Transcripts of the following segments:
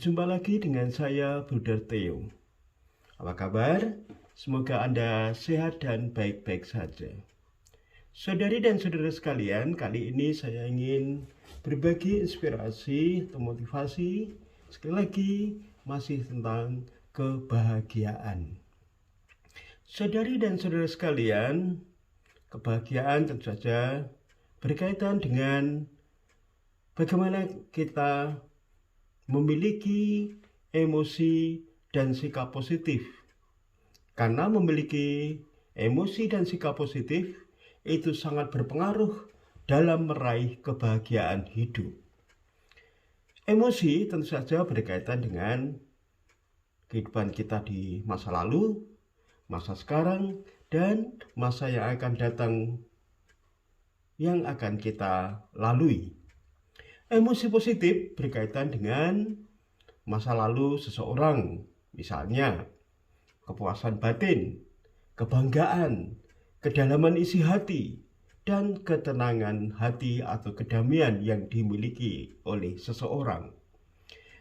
Berjumpa lagi dengan saya, Bruder Theo. Apa kabar? Semoga Anda sehat dan baik-baik saja. Saudari dan saudara sekalian, kali ini saya ingin berbagi inspirasi atau motivasi. Sekali lagi, masih tentang kebahagiaan. Saudari dan saudara sekalian, kebahagiaan tentu saja berkaitan dengan bagaimana kita memiliki emosi dan sikap positif. Karena memiliki emosi dan sikap positif itu sangat berpengaruh dalam meraih kebahagiaan hidup. Emosi tentu saja berkaitan dengan kehidupan kita di masa lalu, masa sekarang, dan masa yang akan datang yang akan kita lalui. Emosi positif berkaitan dengan masa lalu seseorang, misalnya kepuasan batin, kebanggaan, kedalaman isi hati, dan ketenangan hati atau kedamaian yang dimiliki oleh seseorang.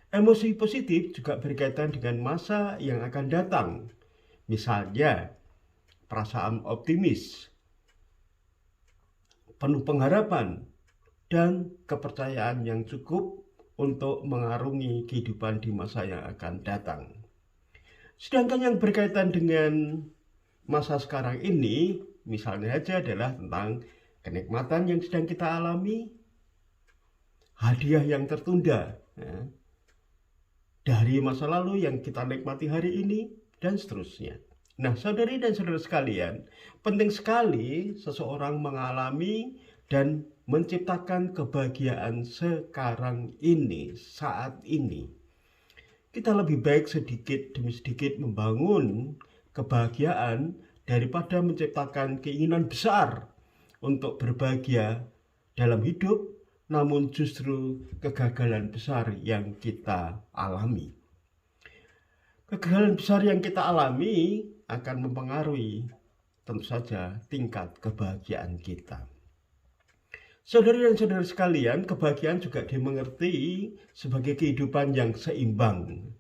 Emosi positif juga berkaitan dengan masa yang akan datang, misalnya perasaan optimis, penuh pengharapan, dan kepercayaan yang cukup untuk mengarungi kehidupan di masa yang akan datang. Sedangkan yang berkaitan dengan masa sekarang ini, misalnya saja adalah tentang kenikmatan yang sedang kita alami, hadiah yang tertunda dari masa lalu yang kita nikmati hari ini, dan seterusnya. Nah, saudari dan saudara sekalian, penting sekali seseorang mengalami dan menciptakan kebahagiaan sekarang ini, saat ini. Kita lebih baik sedikit demi sedikit membangun kebahagiaan daripada menciptakan keinginan besar untuk berbahagia dalam hidup, namun justru kegagalan besar yang kita alami. Kegagalan besar yang kita alami akan mempengaruhi tentu saja tingkat kebahagiaan kita. Saudari dan saudara sekalian, kebahagiaan juga dimengerti sebagai kehidupan yang seimbang,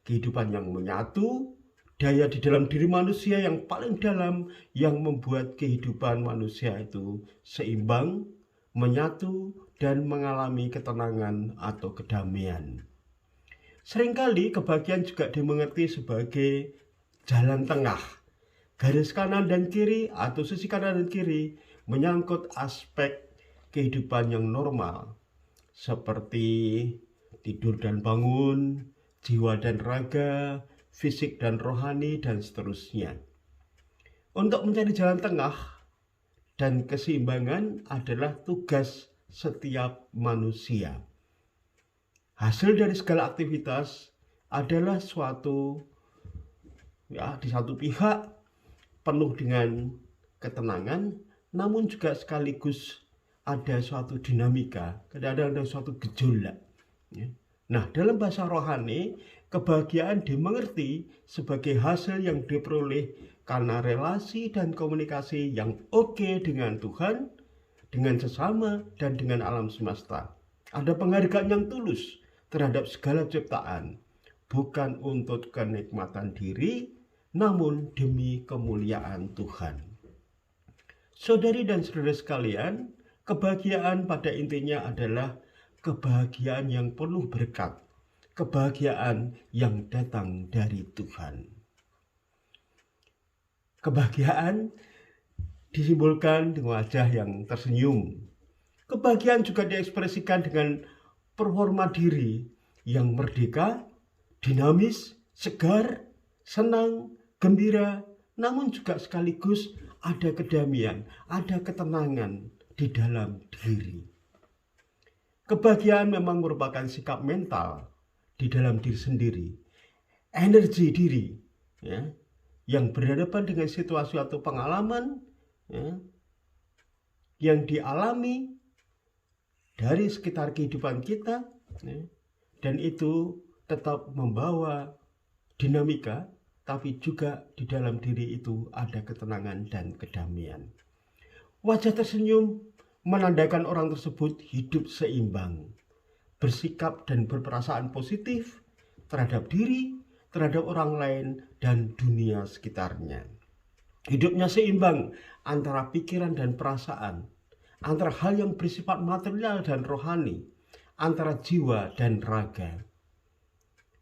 kehidupan yang menyatu, daya di dalam diri manusia yang paling dalam yang membuat kehidupan manusia itu seimbang, menyatu, dan mengalami ketenangan atau kedamaian. Seringkali kebahagiaan juga dimengerti sebagai jalan tengah, garis kanan dan kiri atau sisi kanan dan kiri, menyangkut aspek kehidupan yang normal seperti tidur dan bangun, jiwa dan raga, fisik dan rohani, dan seterusnya. Untuk mencari jalan tengah dan keseimbangan adalah tugas setiap manusia. Hasil dari segala aktivitas adalah di satu pihak penuh dengan ketenangan, namun juga sekaligus ada suatu dinamika, kadang-kadang ada suatu gejolak. Nah, dalam bahasa rohani, kebahagiaan dimengerti sebagai hasil yang diperoleh karena relasi dan komunikasi yang oke dengan Tuhan, dengan sesama, dan dengan alam semesta. Ada penghargaan yang tulus terhadap segala ciptaan, bukan untuk kenikmatan diri, namun demi kemuliaan Tuhan. Saudari dan saudara sekalian, kebahagiaan pada intinya adalah kebahagiaan yang penuh berkat, kebahagiaan yang datang dari Tuhan. Kebahagiaan disimbolkan dengan wajah yang tersenyum. Kebahagiaan juga diekspresikan dengan performa diri yang merdeka, dinamis, segar, senang, gembira, namun juga sekaligus ada kedamaian, ada ketenangan di dalam diri. Kebahagiaan memang merupakan sikap mental di dalam diri sendiri, energi diri, yang berhadapan dengan situasi atau pengalaman yang dialami dari sekitar kehidupan kita, dan itu tetap membawa dinamika, tapi juga di dalam diri itu ada ketenangan dan kedamaian. Wajah tersenyum menandakan orang tersebut hidup seimbang, bersikap dan berperasaan positif terhadap diri, terhadap orang lain, dan dunia sekitarnya. Hidupnya seimbang antara pikiran dan perasaan, antara hal yang bersifat material dan rohani, antara jiwa dan raga.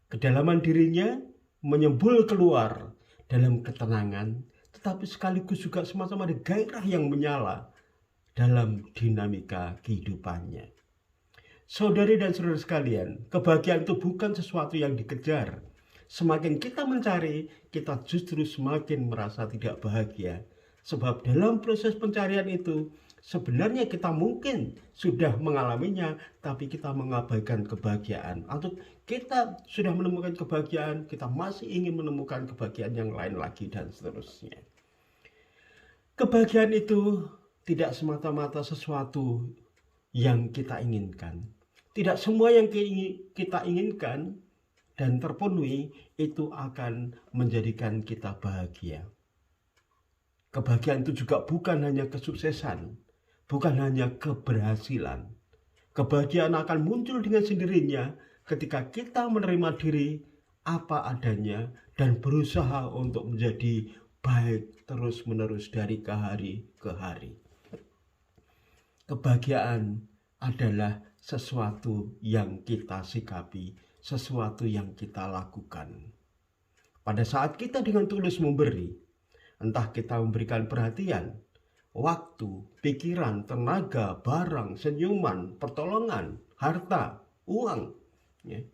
Kedalaman dirinya menyembul keluar dalam ketenangan, tetapi sekaligus juga semacam ada gairah yang menyala dalam dinamika kehidupannya. Saudari dan saudara sekalian, kebahagiaan itu bukan sesuatu yang dikejar. Semakin kita mencari, kita justru semakin merasa tidak bahagia. Sebab dalam proses pencarian itu, sebenarnya kita mungkin sudah mengalaminya, tapi kita mengabaikan kebahagiaan. Atau kita sudah menemukan kebahagiaan, kita masih ingin menemukan kebahagiaan yang lain lagi, dan seterusnya. Kebahagiaan itu tidak semata-mata sesuatu yang kita inginkan. Tidak semua yang kita inginkan dan terpenuhi itu akan menjadikan kita bahagia. Kebahagiaan itu juga bukan hanya kesuksesan, bukan hanya keberhasilan. Kebahagiaan akan muncul dengan sendirinya ketika kita menerima diri apa adanya dan berusaha untuk menjadi baik terus-menerus dari hari ke hari. Kebahagiaan adalah sesuatu yang kita sikapi, sesuatu yang kita lakukan. Pada saat kita dengan tulus memberi, entah kita memberikan perhatian, waktu, pikiran, tenaga, barang, senyuman, pertolongan, harta, uang, ya.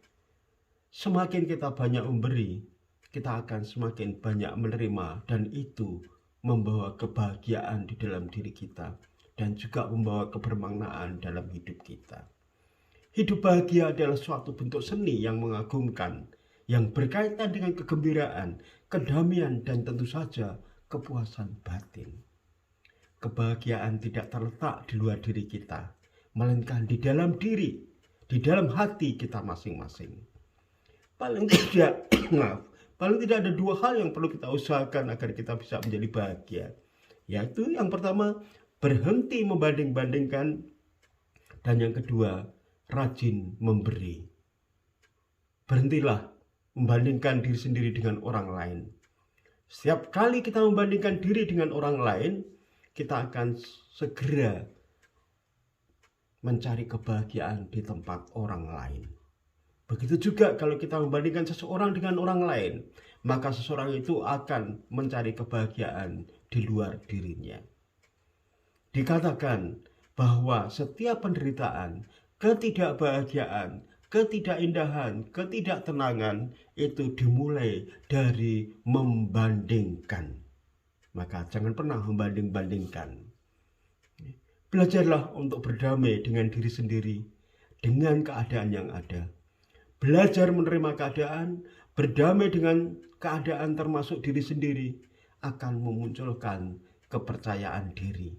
Semakin kita banyak memberi, kita akan semakin banyak menerima, dan itu membawa kebahagiaan di dalam diri kita dan juga membawa kebermaknaan dalam hidup kita. Hidup bahagia adalah suatu bentuk seni yang mengagumkan, yang berkaitan dengan kegembiraan, kedamaian, dan tentu saja kepuasan batin. Kebahagiaan tidak terletak di luar diri kita, melainkan di dalam diri, di dalam hati kita masing-masing. Paling tidak ada dua hal yang perlu kita usahakan agar kita bisa menjadi bahagia. Yaitu yang pertama, berhenti membanding-bandingkan, dan yang kedua, rajin memberi. Berhentilah membandingkan diri sendiri dengan orang lain. Setiap kali kita membandingkan diri dengan orang lain, kita akan segera mencari kebahagiaan di tempat orang lain. Begitu juga kalau kita membandingkan seseorang dengan orang lain, maka seseorang itu akan mencari kebahagiaan di luar dirinya. Dikatakan bahwa setiap penderitaan, ketidakbahagiaan, ketidakindahan, ketidaktenangan itu dimulai dari membandingkan. Maka jangan pernah membanding-bandingkan. Belajarlah untuk berdamai dengan diri sendiri, dengan keadaan yang ada. Belajar menerima keadaan, berdamai dengan keadaan termasuk diri sendiri, akan memunculkan kepercayaan diri.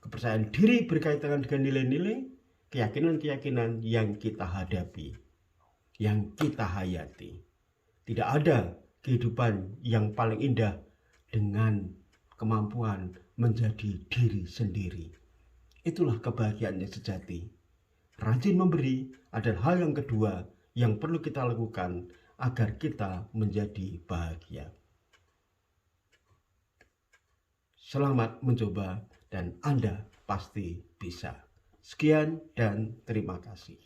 Kepercayaan diri berkaitan dengan nilai-nilai, keyakinan-keyakinan yang kita hadapi, yang kita hayati. Tidak ada kehidupan yang paling indah dengan kemampuan menjadi diri sendiri. Itulah kebahagiaan yang sejati. Rajin memberi adalah hal yang kedua yang perlu kita lakukan agar kita menjadi bahagia. Selamat mencoba dan Anda pasti bisa. Sekian dan terima kasih.